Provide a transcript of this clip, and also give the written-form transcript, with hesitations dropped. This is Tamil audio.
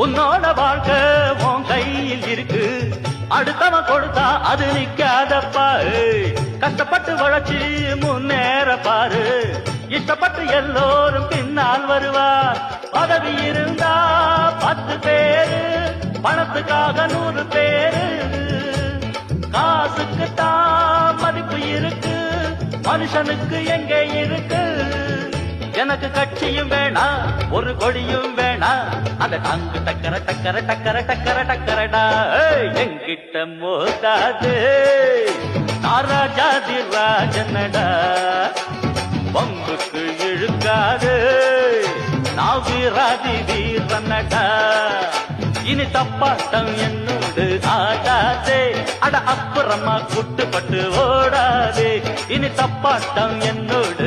உன்னோட வாழ்க்கை உன் கையில் இருக்கு, அடுத்தவன் கொடுத்தா அது நிக்காதப்பா. கஷ்டப்பட்டு வளர்ச்சி முன்னேற பாரு, இஷ்டப்பட்டு எல்லோரும் பின்னால் வருவார். பதவி இருந்தா 10 பேரு, பணத்துக்காக 100 பேரு. காசுக்கு தான் மதிப்பு இருக்கு, மனுஷனுக்கு எங்கே இருக்கு? எனக்கு கட்சியும் வேணா, ஒரு கொடியும் வேணா, அந்த டாங்கு டக்கர டக்கர டக்கர டக்கர டக்கரடா. என்கிட்ட மோதாது நாராஜாதி ராஜனடா, பம்புக்கு இழுக்காது நான் வீராதி வீரனடா. இனி தப்பாட்டம் என்னோடு ஆடாதே, அட அப்புறமா குட்டுப்பட்டு ஓடாதே. இனி தப்பாட்டம் என்னோடு